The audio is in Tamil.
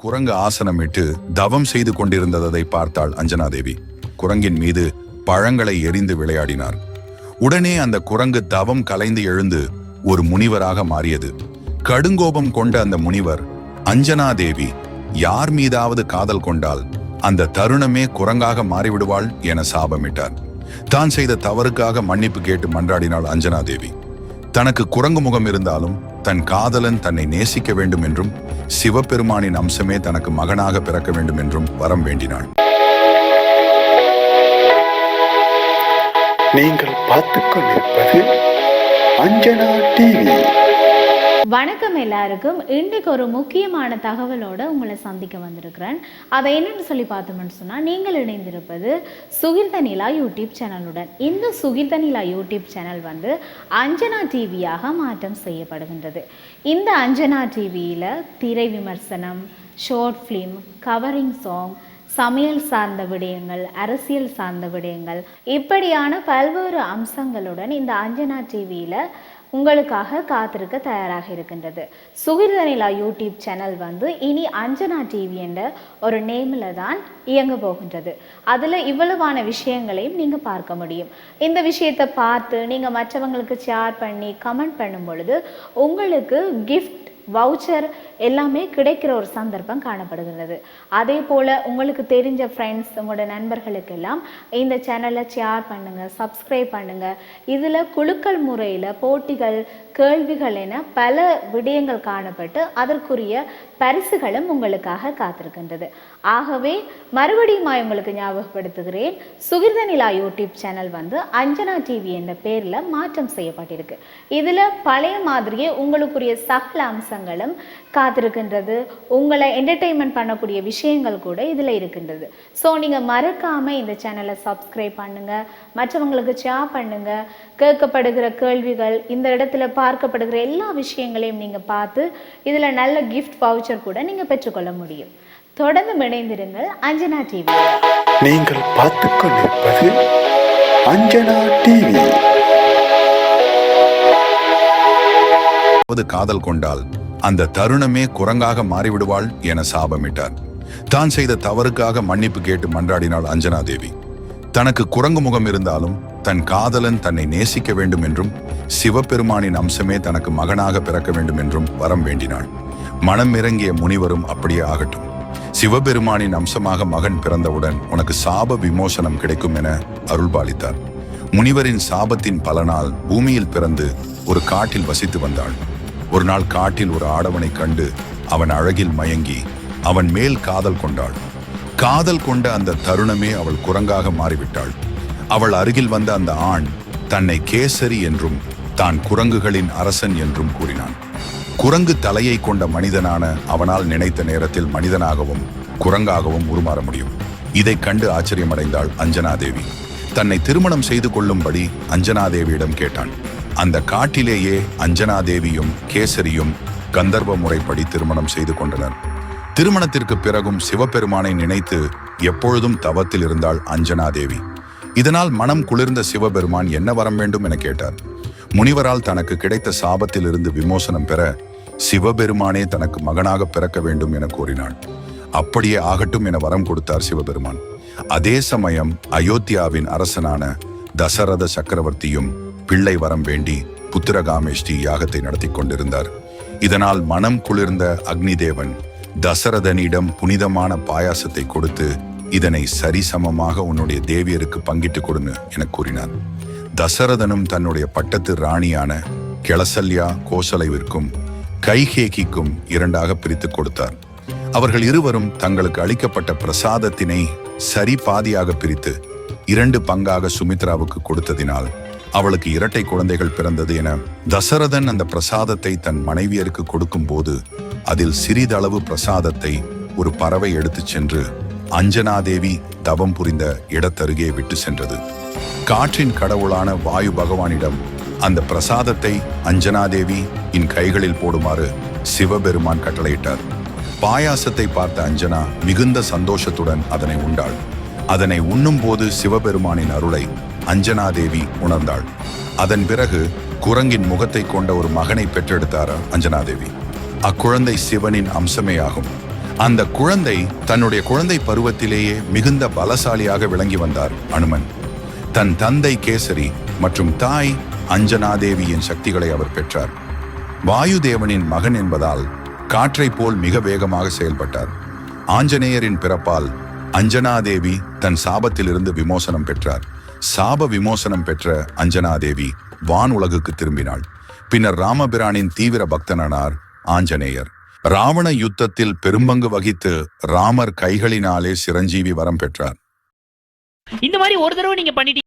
குரங்கு ஆசனமிட்டு தவம் செய்து கொண்டிருந்ததை பார்த்தாள் அஞ்சனாதேவி. குரங்கின் மீது பழங்களை எரிந்து விளையாடினார். உடனே அந்த குரங்கு தவம் கலைந்து எழுந்து ஒரு முனிவராக மாறியது. கடுங்கோபம் கொண்ட அந்த முனிவர், அஞ்சனாதேவி யார் மீதாவது காதல் கொண்டால் அந்த தருணமே குரங்காக மாறிவிடுவாள் என சாபமிட்டார். தான் செய்த தவறுக்காக மன்னிப்பு கேட்டு மன்றாடினாள் அஞ்சனாதேவி. தனக்கு குரங்கு முகம் இருந்தாலும் தன் காதலன் தன்னை நேசிக்க வேண்டும் என்றும் சிவபெருமானின் அம்சமே தனக்கு மகனாக பிறக்க வேண்டும் என்றும் வரம் வேண்டினாள். நீங்கள் பார்த்துக் கொண்டிருப்பது அஞ்சனா டிவி. வணக்கம் எல்லாருக்கும். இன்றைக்கு ஒரு முக்கியமான தகவலோடு உங்களை சந்திக்க வந்திருக்கிறேன். அதை என்னென்னு சொல்லி பார்த்தோம்னு சொன்னால், நீங்கள் இணைந்திருப்பது சுகிர்த நிலா யூடியூப் சேனலுடன். இந்த சுகிர்த நிலா யூடியூப் சேனல் அஞ்சனா டிவியாக மாற்றம் செய்யப்படுகின்றது. இந்த அஞ்சனா டிவியில் திரை விமர்சனம், ஷார்ட் ஃபிலிம், கவரிங் சாங், சமையல் சார்ந்த விடயங்கள், அரசியல் சார்ந்த விடயங்கள், இப்படியான பல்வேறு அம்சங்களுடன் இந்த அஞ்சனா டிவியில் உங்களுக்காக காத்திருக்க தயாராக இருக்கின்றது. சுகிர்த நிலா யூடியூப் சேனல் இனி அஞ்சனா டிவி என்ற ஒரு நேமில் தான் இயங்க போகின்றது. அதில் இவ்வளவான விஷயங்களையும் நீங்கள் பார்க்க முடியும். இந்த விஷயத்தை பார்த்து நீங்கள் மற்றவங்களுக்கு ஷேர் பண்ணி கமெண்ட் பண்ணும் பொழுது உங்களுக்கு கிஃப்ட் வவுச்சர் எல்லாமே கிடைக்கிற ஒரு சந்தர்ப்பம் காணப்படுகிறது. அதே போல் உங்களுக்கு தெரிஞ்ச ஃப்ரெண்ட்ஸ், உங்களோட நண்பர்களுக்கெல்லாம் இந்த சேனலை ஷேர் பண்ணுங்கள், சப்ஸ்கிரைப் பண்ணுங்கள். இதில் குலுக்கல் முறையில் போட்டிகள், கேள்விகள் என பல விடயங்கள் காணப்பட்டு அதற்குரிய பரிசுகளும் உங்களுக்காக காத்திருக்கின்றது. ஆகவே மறுபடியும் உங்களுக்கு ஞாபகப்படுத்துகிறேன், சுகிர்த நிலா யூடியூப் சேனல் அஞ்சனா டிவி என்ற பேரில் மாற்றம் செய்யப்பட்டிருக்கு. இதில் பழைய மாதிரியே உங்களுக்குரிய சகல அம்சங்களும் காத்திருக்கின்றது. உங்களை என்டர்டெயின்மெண்ட் பண்ணக்கூடிய விஷயங்கள் கூட இதில் இருக்கின்றது. ஸோ நீங்கள் மறக்காமல் இந்த சேனலை சப்ஸ்கிரைப் பண்ணுங்கள், மற்றவங்களுக்கு ஷேர் பண்ணுங்கள். கேட்கப்படுகிற கேள்விகள், இந்த இடத்துல பார்க்கப்படுகிற எல்லா விஷயங்களையும் நீங்கள் பார்த்து இதில் நல்ல கிஃப்ட் வவுச்சர் கூட நீங்கள் பெற்றுக்கொள்ள முடியும். தொடர்ந்து இணைந்திருங்கள் அஞ்சனா டிவி. நீங்கள் பார்த்துக் கொண்டிருப்பது அஞ்சனா டிவி. காதல் கொண்டால் அந்த தருணமே குரங்காக மாறிவிடுவாள் என சாபமிட்டார். தான் செய்த தவறுக்காக மன்னிப்பு கேட்டு மன்றாடினாள் அஞ்சனாதேவி. தனக்கு குரங்கு முகம் இருந்தாலும் தன் காதலன் தன்னை நேசிக்க வேண்டும் என்றும் சிவபெருமானின் அம்சமே தனக்கு மகனாக பிறக்க வேண்டும் என்றும் வரம் வேண்டினாள். மனம் இறங்கிய முனிவரும் அப்படியே ஆகட்டும், சிவபெருமானின் அம்சமாக மகன் பிறந்தவுடன் உனக்கு சாப விமோசனம் கிடைக்கும் என அருள்பாலித்தார். முனிவரின் சாபத்தின் பலனால் பூமியில் பிறந்து ஒரு காட்டில் வசித்து வந்தாள். ஒரு நாள் காட்டில் ஒரு ஆடவனை கண்டு அவன் அழகில் மயங்கி அவன் மேல் காதல் கொண்டாள். காதல் கொண்ட அந்த தருணமே அவள் குரங்காக மாறிவிட்டாள். அவள் அருகில் வந்த அந்த ஆண் தன்னை கேசரி என்றும் தான் குரங்குகளின் அரசன் என்றும் கூறினான். குரங்கு தலையை கொண்ட மனிதனான அவனால் நினைத்த நேரத்தில் மனிதனாகவும் குரங்காகவும் உருமாற முடியும். இதை கண்டு ஆச்சரியமடைந்தாள் அஞ்சனாதேவி. தன்னை திருமணம் செய்து கொள்ளும்படி அஞ்சனாதேவியிடம் கேட்டான். அந்த காட்டிலேயே அஞ்சனாதேவியும் கேசரியும் கந்தர்வ முறைப்படி திருமணம் செய்து கொண்டனர். திருமணத்திற்கு பிறகும் சிவபெருமானை நினைத்து எப்பொழுதும் தவத்தில் இருந்தாள் அஞ்சனாதேவி. இதனால் மனம் குளிர்ந்த சிவபெருமான் என்ன வரம் வேண்டும் என கேட்டார். முனிவரால் தனக்கு கிடைத்த சாபத்தில் இருந்து விமோசனம் பெற சிவபெருமானே தனக்கு மகனாக பிறக்க வேண்டும் என கூறினாள். அப்படியே ஆகட்டும் என வரம் கொடுத்தார் சிவபெருமான். அதே சமயம் அயோத்தியாவின் அரசனான தசரத சக்கரவர்த்தியும் பிள்ளை வரம் வேண்டி புத்திரகாமேஷ்டி யாகத்தை நடத்தி கொண்டிருந்தார். இதனால் மனம் குளிர்ந்த அக்னிதேவன் தசரதனிடம் புனிதமான பாயாசத்தை கொடுத்து இதனை சரிசமமாக உன்னுடைய தேவியருக்கு பங்கிட்டு கொடுன்னு என கூறினார். தசரதனும் தன்னுடைய பட்டத்து ராணியான கெளசல்யா கோசலைவிற்கும் கைகேகிக்கும் இரண்டாக பிரித்து கொடுத்தார். அவர்கள் இருவரும் தங்களுக்கு அளிக்கப்பட்ட பிரசாதத்தினை சரி பாதியாக பிரித்து 2 பங்காக சுமித்ராவுக்கு கொடுத்ததினால் அவளுக்கு இரட்டை குழந்தைகள் பிறந்தது என தசரதன் அந்த பிரசாதத்தை தன் மனைவியருக்கு கொடுக்கும் போது அதில் சிறிதளவு பிரசாதத்தை ஒரு பறவை எடுத்துச் சென்று அஞ்சனாதேவி தவம் புரிந்த இடத்தருகே விட்டு சென்றது. காற்றின் கடவுளான வாயு பகவானிடம் அந்த பிரசாதத்தை அஞ்சனாதேவி இன் கைகளில் போடுமாறு சிவபெருமான் கட்டளையிட்டார். பாயாசத்தை பார்த்த அஞ்சனா மிகுந்த சந்தோஷத்துடன் அதனை உண்டாள். அதனை உண்ணும் போது சிவபெருமானின் அருளை அஞ்சனாதேவி உணர்ந்தாள். அதன் பிறகு குரங்கின் முகத்தை கொண்ட ஒரு மகனை பெற்றெடுத்தார் அஞ்சனாதேவி. அக்குழந்தை சிவனின் அம்சமே ஆகும். அந்த குழந்தை தன்னுடைய குழந்தை பருவத்திலேயே மிகுந்த பலசாலியாக விளங்கி வந்தார் அனுமன். தன் தந்தை கேசரி மற்றும் தாய் அஞ்சனாதேவியின் சக்திகளை அவர் பெற்றார். வாயுதேவனின் மகன் என்பதால் காற்றை போல் மிக வேகமாக செயல்பட்டார். ஆஞ்சநேயரின் பிறப்பால் அஞ்சனாதேவி தன் சாபத்திலிருந்து விமோசனம் பெற்றார். சாப விமோசனம் பெற்ற அஞ்சனாதேவி வான் உலகுக்கு திரும்பினாள். பின்னர் ராமபிரானின் தீவிர பக்தனானார் ஆஞ்சநேயர். ராவண யுத்தத்தில் பெரும்பங்கு வகித்து ராமர் கைகளினாலே சிரஞ்சீவி வரம் பெற்றார். இந்த மாதிரி ஒரு தடவை நீங்க பண்ணிட்டீங்க.